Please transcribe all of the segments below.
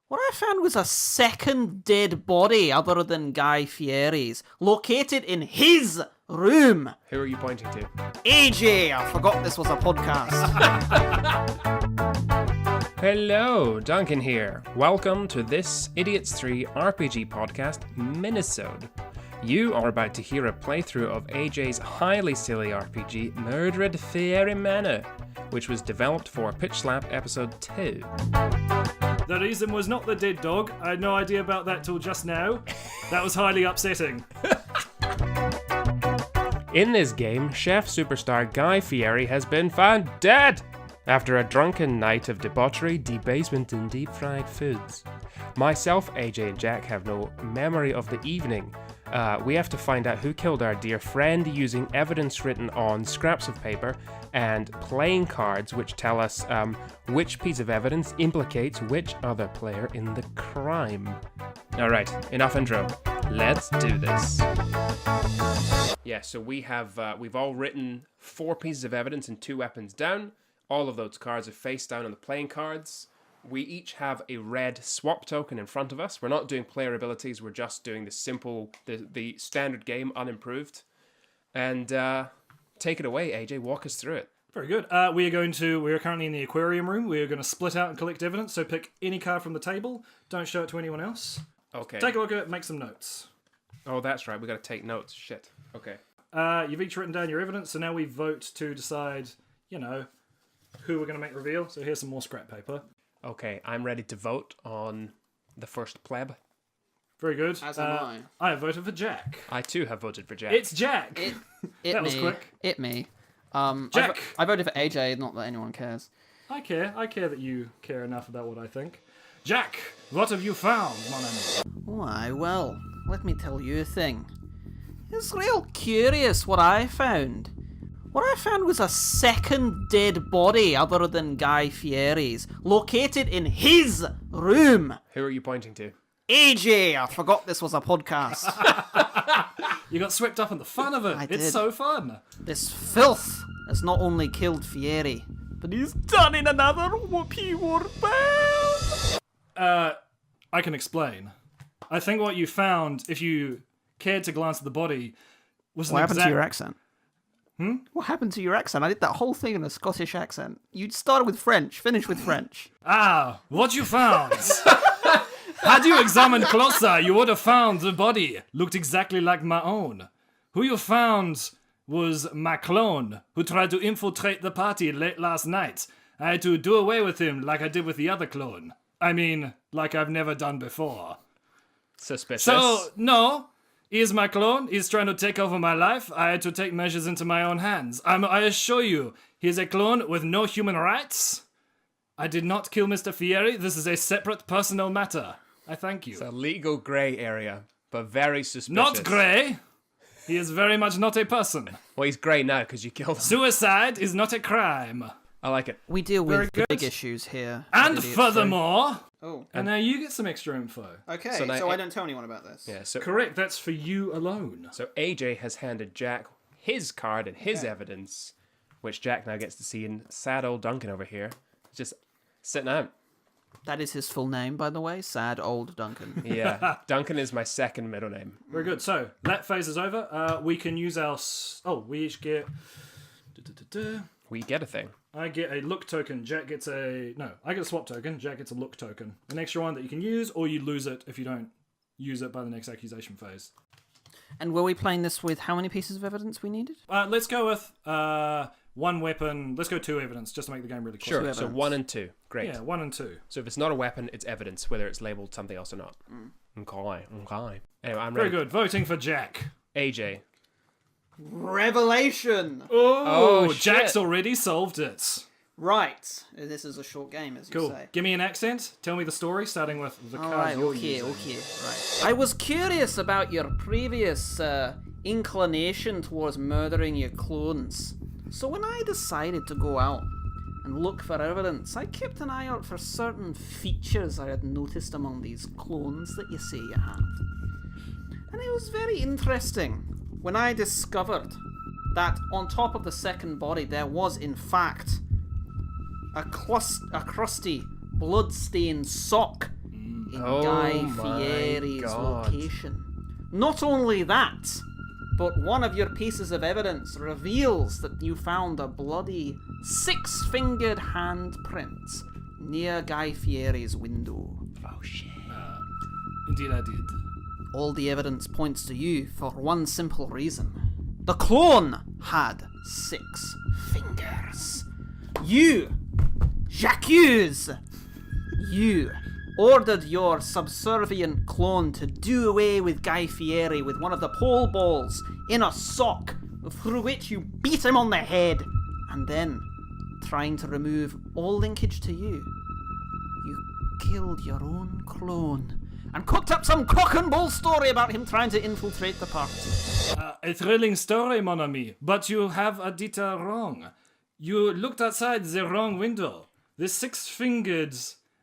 What I found was a second dead body other than Guy Fieri's, located in his room. Who are you pointing to? AJ, I forgot this was a podcast. Hello, Duncan here. Welcome to this Idiots 3 RPG podcast minisode. You are about to hear a playthrough of AJ's highly silly RPG, Murdered Fieri Manor, which was developed for Pitch Slap Episode 2. The reason was not the dead dog. I had no idea about that till just now. That was highly upsetting. In this game, chef superstar Guy Fieri has been found dead after a drunken night of debauchery, debasement, and deep-fried foods. Myself, AJ, and Jack have no memory of the evening. We have to find out who killed our dear friend using evidence written on scraps of paper and playing cards which tell us which piece of evidence implicates which other player in the crime. Alright, enough intro. Let's do this. Yeah, so we've all written 4 pieces of evidence and 2 weapons down. All of those cards are face down on the playing cards. We each have a red swap token in front of us. We're not doing player abilities, we're just doing the simple, the standard game, unimproved. And take it away, AJ, walk us through it. Very good. We are currently in the aquarium room. We are going to split out and collect evidence, so pick any card from the table. Don't show it to anyone else. Okay. Take a look at it, make some notes. Oh, that's right, we gotta take notes. Shit. Okay. You've each written down your evidence, so now we vote to decide, who we're going to make reveal. So here's some more scrap paper. Okay, I'm ready to vote on the first pleb. Very good. As am I. I have voted for Jack. I too have voted for Jack. It's Jack! That was quick. Me. Jack! I voted for AJ, not that anyone cares. I care that you care enough about what I think. Jack, what have you found, mon ami? Why, well, let me tell you a thing. It's real curious what I found. What I found was a second dead body other than Guy Fieri's, located in his room. Who are you pointing to? AJ, I forgot this was a podcast. You got swept up in the fun of it. I It's did. so fun. This filth has not only killed Fieri, but he's done in another whoopee whoop. I can explain. I think what you found, if you cared to glance at the body, was What happened to your accent? What happened to your accent? I did that whole thing in a Scottish accent. You started with French, finished with French. What you found? Had you examined closer, you would have found the body looked exactly like my own. Who you found was my clone, who tried to infiltrate the party late last night. I had to do away with him like I did with the other clone. I mean, like I've never done before. Suspicious. So, no, he is my clone. He's trying to take over my life. I had to take measures into my own hands. I assure you, he is a clone with no human rights. I did not kill Mr. Fieri. This is a separate personal matter. I thank you. It's a legal grey area, but very suspicious. Not grey. He is very much not a person. Well, he's grey now because you killed him. Suicide is not a crime. I like it. We deal Very with the good. big issues here. And Idiots, furthermore, Oh, and now you get some extra info. okay. So So, now- I don't tell anyone about this. Yeah, so Correct, that's for you alone. So AJ has handed Jack his card and his evidence, which Jack now gets to see, and sad old Duncan over here just sitting out. That is his full name, by the way. Sad old Duncan. Yeah, Duncan is my second middle name. Very good. So, that phase is over. We can use our... we each get... We get a thing. I get a look token. Jack gets a... No, I get a swap token. Jack gets a look token. An extra one that you can use, or you lose it if you don't use it by the next accusation phase. And were we playing this with how many pieces of evidence we needed? Let's go with one weapon. Let's go 2 evidence, just to make the game really close. Sure, Two so evidence. 1 and 2. Great. Yeah, 1 and 2. So if it's not a weapon, it's evidence, whether it's labelled something else or not. Okay. Anyway, I'm Very ready. good. Voting for Jack. AJ. Revelation! Oh, shit. Jack's already solved it. Right. This is a short game, as you Cool. say. Give me an accent. Tell me the story, starting with the card Alright, you're okay. using. Right. I was curious about your previous inclination towards murdering your clones. So when I decided to go out and look for evidence, I kept an eye out for certain features I had noticed among these clones that you say you have. And it was very interesting when I discovered that on top of the second body there was in fact a crusty, blood-stained sock in Oh Guy my Fieri's God. location. Not only that, but one of your pieces of evidence reveals that you found a bloody 6-fingered handprint near Guy Fieri's window. Oh shit. Indeed, I did. All the evidence points to you for one simple reason. The clone had 6 fingers. You, Jacques, you ordered your subservient clone to do away with Guy Fieri with one of the pole balls in a sock, through which you beat him on the head, and then, trying to remove all linkage to you, you killed your own clone and cooked up some cock and bull story about him trying to infiltrate the party. A thrilling story, mon ami, but you have a dita wrong. You looked outside the wrong window. The 6-fingered,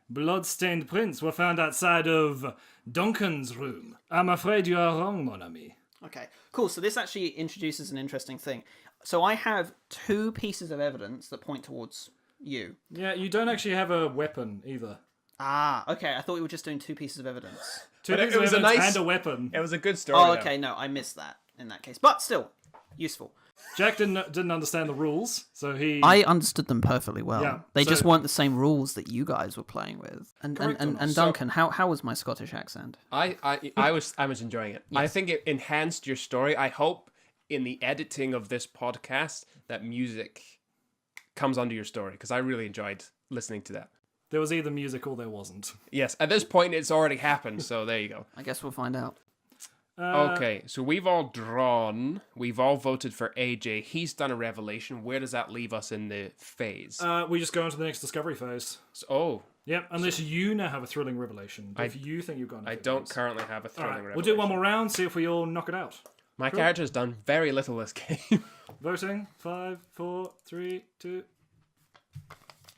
blood-stained prints were found outside of Duncan's room. I'm afraid you are wrong, mon ami. Okay, cool. So this actually introduces an interesting thing. So I have 2 pieces of evidence that point towards you. Yeah, you don't actually have a weapon either. Ah, okay. I thought we were just doing 2 pieces of evidence. Two But pieces it of was a evidence nice- and a weapon. It was a good story. Oh, though. okay. No, I missed that in that case. But still, useful. Jack didn't understand the rules, so he... I understood them perfectly well. Yeah, They so- just weren't the same rules that you guys were playing with. And Correct or not? and Duncan, how was my Scottish accent? I was enjoying it. I think it enhanced your story. I hope in the editing of this podcast that music comes onto your story, because I really enjoyed listening to that. There was either music or there wasn't. Yes, at this point it's already happened, so there you go. I guess we'll find out. Okay, so we've all voted for AJ. He's done a revelation. Where does that leave us in the phase? We just go into the next discovery phase. Oh, Yep, unless you now have a thrilling revelation. If you think you've got I anything don't else. currently have a thrilling Alright, revelation. we'll do one more round, see if we all knock it out. My character's done very little this game. Voting. 5, 4, 3, 2...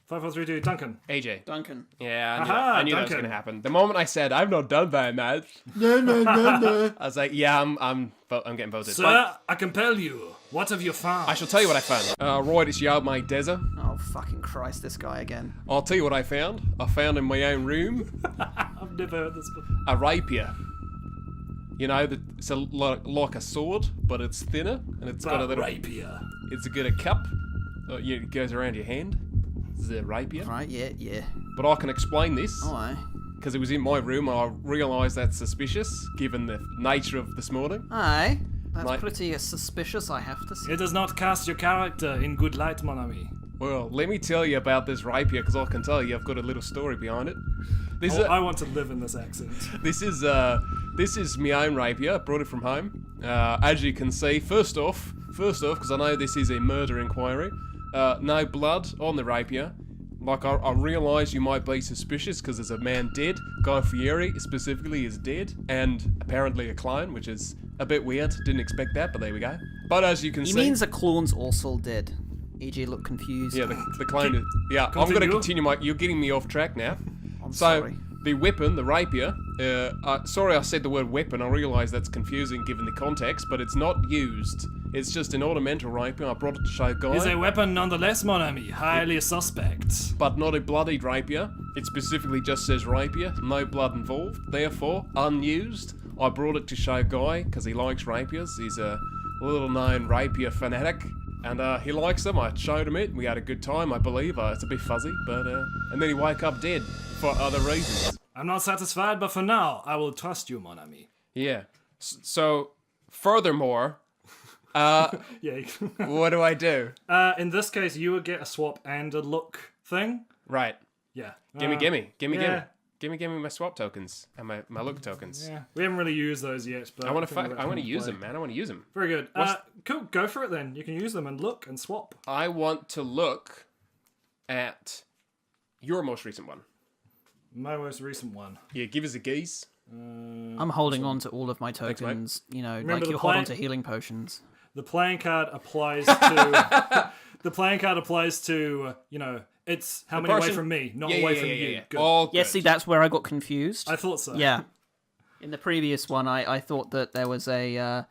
5, 4, 3, 2, Duncan. AJ. Duncan. Yeah, Aha, I knew that was Duncan. going to happen. The moment I said, I've not done very much. I was like, yeah, I'm getting voted. Sir, But I compel you. What have you found? I shall tell you what I found. Right, it's you, my desert. Oh, fucking Christ, this guy again. I'll tell you what I found. I found in my own room I've never heard this before. a rapier. You know, it's like a sword, but it's thinner, and it's got a little... rapier. It's got a cup. It goes around your hand. It's a rapier. Right, yeah. But I can explain this, Oh, aye. because it was in my room, and I realised that's suspicious, given the nature of this morning. Aye. That's Right. pretty suspicious, I have to say. It does not cast your character in good light, mon ami. Well, let me tell you about this rapier, because I can tell you I've got a little story behind it. This Oh, is I want to live in this accent. this is my own rapier. I brought it from home. As you can see, first off, because I know this is a murder inquiry, no blood on the rapier. Like, I realise you might be suspicious because there's a man dead. Guy Fieri specifically is dead, and apparently a clone, which is a bit weird. Didn't expect that, but there we go. But as you can He see... means a clone's also dead. AJ looked confused. Yeah, the clone is... Yeah, I'm going to Continue. continue You're getting me off track now. I'm So, sorry. the weapon, the rapier, sorry I said the word weapon, I realise that's confusing given the context, but it's not used. It's just an ornamental rapier. I brought it to show Guy, Is a weapon nonetheless, mon ami. Highly suspect. but not a bloodied rapier. It specifically just says rapier, no blood involved, therefore unused. I brought it to show Guy, because he likes rapiers. He's a little-known rapier fanatic. And he likes them. I showed him it. We had a good time, I believe. It's a bit fuzzy, but... and then he woke up dead for other reasons. I'm not satisfied, but for now, I will trust you, mon ami. Yeah. So, furthermore, Yeah. what do I do? In this case, you would get a swap and a look thing. Right. Yeah. Gimme my swap tokens and my look tokens. Yeah. We haven't really used those yet, but I want think to we're ready use play. them, man. I want to use them. Very good. Cool. Go for it then. You can use them and look and swap. I want to look at your most recent one. My most recent one. Yeah, give us a gaze. I'm holding on to all of my tokens, you know, Remember like the you hold plan- on to healing potions. The playing card applies to. The playing card applies to. It's how many away person- from me, not Yeah, away yeah, from yeah, you. yeah. Good. All Yeah, good. see, that's where I got confused. I thought so. Yeah. In the previous one, I thought that there was a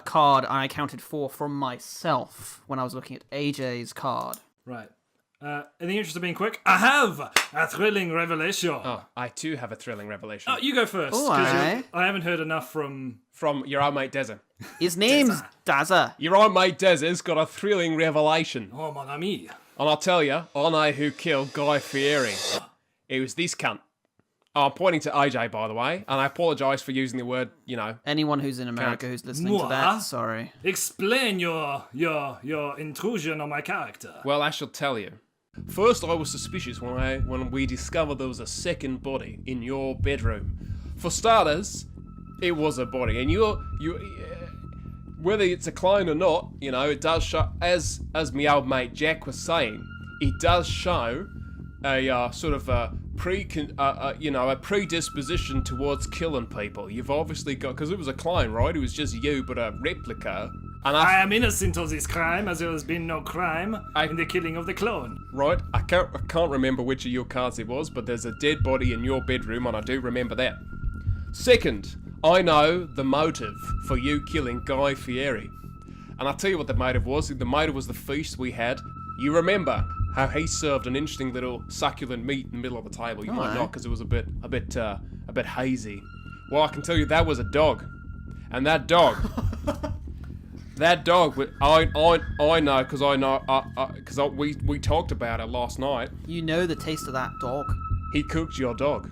card I counted for from myself when I was looking at AJ's card. Right. In the interest of being quick, I have a thrilling revelation. Oh, I too have a thrilling revelation. You go first. Oh, 'cause alright. I haven't heard enough from... From your old mate Dezza. His name's Dazza. Your old mate Dezza's got a thrilling revelation. Oh, mon ami. And I'll tell you, I know who killed Guy Fieri. It was this cunt. Oh, I'm pointing to AJ, by the way, and I apologise for using the word, Anyone who's in America who's listening to Moi? that, sorry. Explain your intrusion on my character. Well, I shall tell you. First, I was suspicious when we discovered there was a second body in your bedroom. For starters, it was a body, and whether it's a clone or not, it does show. As my old mate Jack was saying, it does show a sort of a predisposition towards killing people. You've obviously got, because it was a clone, right? It was just you, but a replica. And I am innocent of this crime, as there has been no crime in the killing of the clone. Right, I can't remember which of your cards it was, but there's a dead body in your bedroom, and I do remember that. Second, I know the motive for you killing Guy Fieri. And I'll tell you what the motive was. The motive was the feast we had. You remember how he served an interesting little succulent meat in the middle of the table. You might not, because it was a bit hazy. Well, I can tell you that was a dog. And that dog... That dog, I know, because we talked about it last night. You know the taste of that dog. He cooked your dog.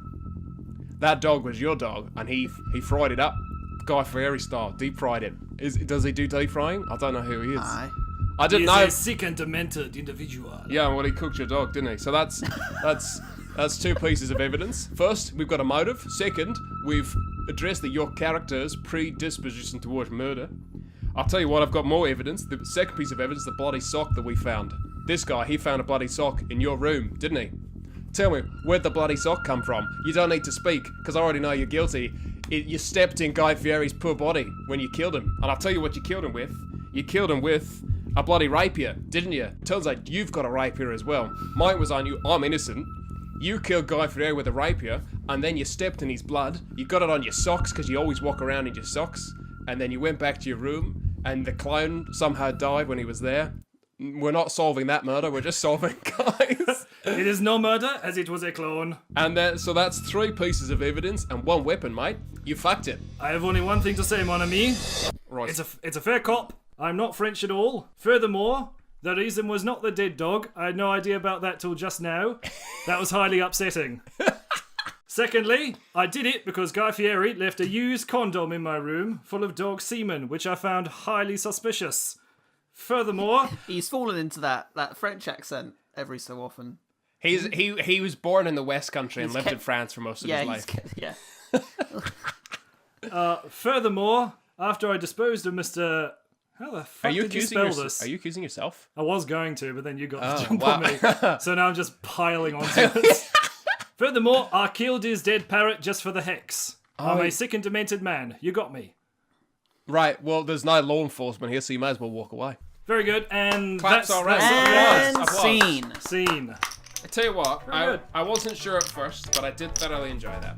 That dog was your dog, and he fried it up, Guy Fieri style, deep fried it. Does he do deep frying? I don't know who he is. Aye. I didn't know. He is a sick and demented individual. Yeah, well, he cooked your dog, didn't he? So that's two pieces of evidence. First, we've got a motive. Second, we've addressed that your character's predisposition towards murder. I'll tell you what, I've got more evidence. The second piece of evidence, the bloody sock that we found. This guy, he found a bloody sock in your room, didn't he? Tell me, where'd the bloody sock come from? You don't need to speak, because I already know you're guilty. You stepped in Guy Fieri's poor body when you killed him. And I'll tell you what you killed him with. You killed him with a bloody rapier, didn't you? Turns out you've got a rapier as well. Mine was on you. I'm innocent. You killed Guy Fieri with a rapier, and then you stepped in his blood. You got it on your socks, because you always walk around in your socks. And then you went back to your room, and the clone somehow died when he was there. We're not solving that murder, we're just solving Guy's. It is no murder, as it was a clone. And so that's 3 pieces of evidence and 1 weapon, mate. You fucked it. I have only one thing to say, mon ami. Right. It's a fair cop. I'm not French at all. Furthermore, the reason was not the dead dog. I had no idea about that till just now. That was highly upsetting. Secondly, I did it because Guy Fieri left a used condom in my room full of dog semen, which I found highly suspicious. Furthermore... He's fallen into that French accent every so often. He was born in the West Country and lived in France for most of his life. Furthermore, after I disposed of Mr... How the fuck did you spell this? Are you accusing yourself? I was going to, but then you got to jump on me. So now I'm just piling onto it. Furthermore, I killed his dead parrot just for the hex. I'm a sick and demented man. You got me. Right, well, there's no law enforcement here, so you might as well walk away. Very good, and Claps all right. And Applause. scene. I tell you what, good. I wasn't sure at first, but I did thoroughly enjoy that.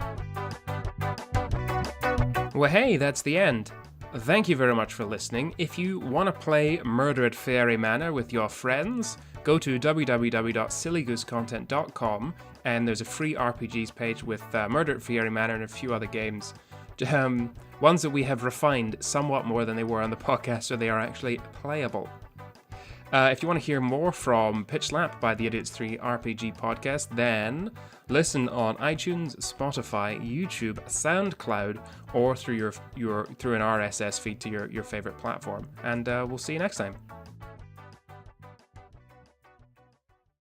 Well, hey, that's the end. Thank you very much for listening. If you want to play Murder at Fieri Manor with your friends, go to www.sillygoosecontent.com and there's a free RPGs page with Murder at Fieri Manor and a few other games. Ones that we have refined somewhat more than they were on the podcast, so they are actually playable. If you want to hear more from Pitch Slap by the Idiots 3 RPG podcast, then listen on iTunes, Spotify, YouTube, SoundCloud, or through an RSS feed to your favorite platform. And we'll see you next time.